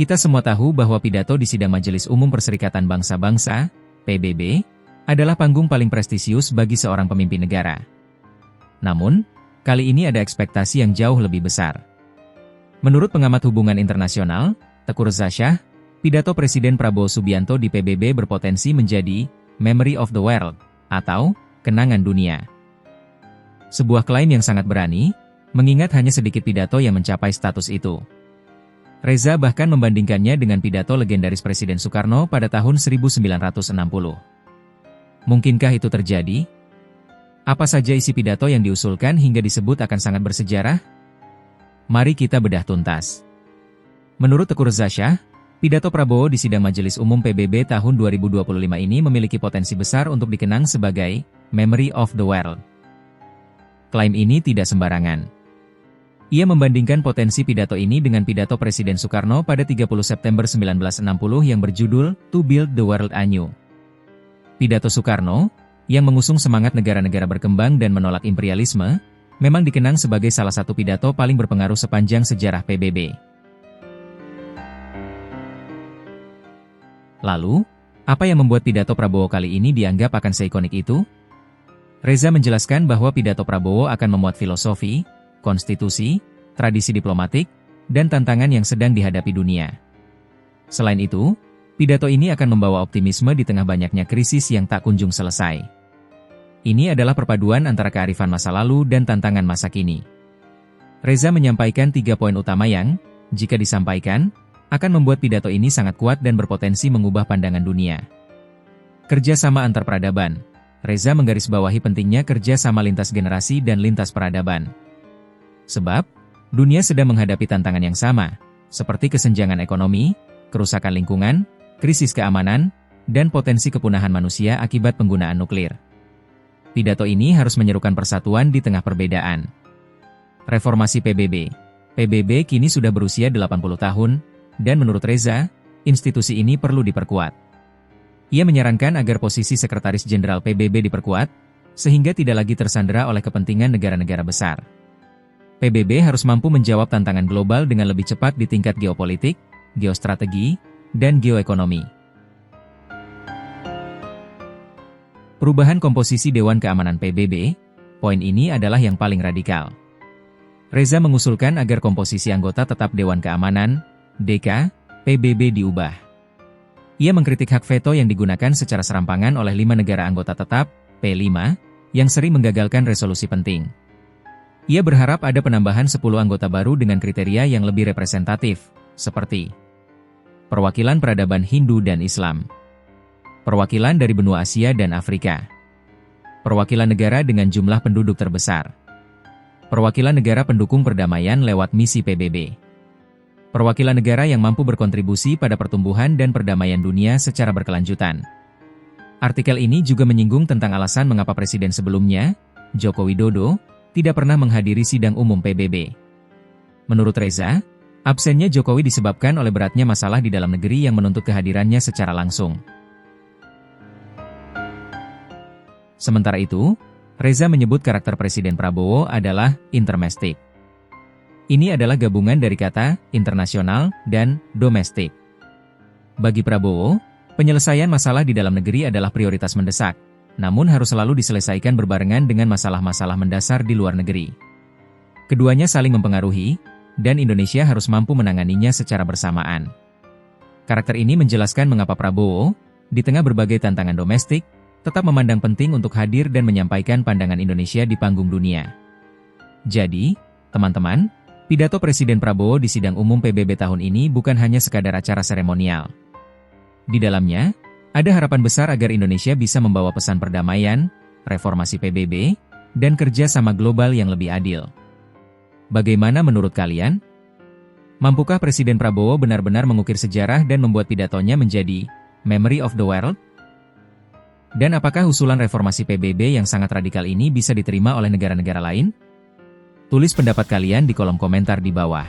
Kita semua tahu bahwa pidato di sidang Majelis Umum Perserikatan Bangsa-Bangsa, PBB, adalah panggung paling prestisius bagi seorang pemimpin negara. Namun, kali ini ada ekspektasi yang jauh lebih besar. Menurut pengamat hubungan internasional, Teuku Reza Shah, pidato Presiden Prabowo Subianto di PBB berpotensi menjadi Memory of the World, atau kenangan dunia. Sebuah klaim yang sangat berani, mengingat hanya sedikit pidato yang mencapai status itu. Reza bahkan membandingkannya dengan pidato legendaris Presiden Soekarno pada tahun 1960. Mungkinkah itu terjadi? Apa saja isi pidato yang diusulkan hingga disebut akan sangat bersejarah? Mari kita bedah tuntas. Menurut Teuku Reza Shah, pidato Prabowo di sidang Majelis Umum PBB tahun 2025 ini memiliki potensi besar untuk dikenang sebagai Memory of the World. Klaim ini tidak sembarangan. Ia membandingkan potensi pidato ini dengan pidato Presiden Soekarno pada 30 September 1960 yang berjudul To Build the World Anew. Pidato Soekarno, yang mengusung semangat negara-negara berkembang dan menolak imperialisme, memang dikenang sebagai salah satu pidato paling berpengaruh sepanjang sejarah PBB. Lalu, apa yang membuat pidato Prabowo kali ini dianggap akan seikonik itu? Reza menjelaskan bahwa pidato Prabowo akan memuat filosofi, konstitusi, tradisi diplomatik, dan tantangan yang sedang dihadapi dunia. Selain itu, pidato ini akan membawa optimisme di tengah banyaknya krisis yang tak kunjung selesai. Ini adalah perpaduan antara kearifan masa lalu dan tantangan masa kini. Reza menyampaikan 3 poin utama yang, jika disampaikan, akan membuat pidato ini sangat kuat dan berpotensi mengubah pandangan dunia. Kerjasama antar peradaban. Reza menggarisbawahi pentingnya kerjasama lintas generasi dan lintas peradaban. Sebab, dunia sedang menghadapi tantangan yang sama, seperti kesenjangan ekonomi, kerusakan lingkungan, krisis keamanan, dan potensi kepunahan manusia akibat penggunaan nuklir. Pidato ini harus menyerukan persatuan di tengah perbedaan. Reformasi PBB. PBB kini sudah berusia 80 tahun, dan menurut Reza, institusi ini perlu diperkuat. Ia menyarankan agar posisi Sekretaris Jenderal PBB diperkuat, sehingga tidak lagi tersandera oleh kepentingan negara-negara besar. PBB harus mampu menjawab tantangan global dengan lebih cepat di tingkat geopolitik, geostrategi, dan geoekonomi. Perubahan komposisi Dewan Keamanan PBB, poin ini adalah yang paling radikal. Reza mengusulkan agar komposisi anggota tetap Dewan Keamanan, DK, PBB diubah. Ia mengkritik hak veto yang digunakan secara serampangan oleh 5 negara anggota tetap, P5, yang sering menggagalkan resolusi penting. Ia berharap ada penambahan 10 anggota baru dengan kriteria yang lebih representatif, seperti perwakilan peradaban Hindu dan Islam, perwakilan dari benua Asia dan Afrika, perwakilan negara dengan jumlah penduduk terbesar, perwakilan negara pendukung perdamaian lewat misi PBB, perwakilan negara yang mampu berkontribusi pada pertumbuhan dan perdamaian dunia secara berkelanjutan. Artikel ini juga menyinggung tentang alasan mengapa Presiden sebelumnya, Joko Widodo, tidak pernah menghadiri sidang umum PBB. Menurut Reza, absennya Jokowi disebabkan oleh beratnya masalah di dalam negeri yang menuntut kehadirannya secara langsung. Sementara itu, Reza menyebut karakter Presiden Prabowo adalah intermestik. Ini adalah gabungan dari kata internasional dan domestik. Bagi Prabowo, penyelesaian masalah di dalam negeri adalah prioritas mendesak, namun harus selalu diselesaikan berbarengan dengan masalah-masalah mendasar di luar negeri. Keduanya saling mempengaruhi, dan Indonesia harus mampu menanganinya secara bersamaan. Karakter ini menjelaskan mengapa Prabowo, di tengah berbagai tantangan domestik, tetap memandang penting untuk hadir dan menyampaikan pandangan Indonesia di panggung dunia. Jadi, teman-teman, pidato Presiden Prabowo di sidang umum PBB tahun ini bukan hanya sekadar acara seremonial. Di dalamnya, ada harapan besar agar Indonesia bisa membawa pesan perdamaian, reformasi PBB, dan kerja sama global yang lebih adil. Bagaimana menurut kalian? Mampukah Presiden Prabowo benar-benar mengukir sejarah dan membuat pidatonya menjadi Memory of the World? Dan apakah usulan reformasi PBB yang sangat radikal ini bisa diterima oleh negara-negara lain? Tulis pendapat kalian di kolom komentar di bawah.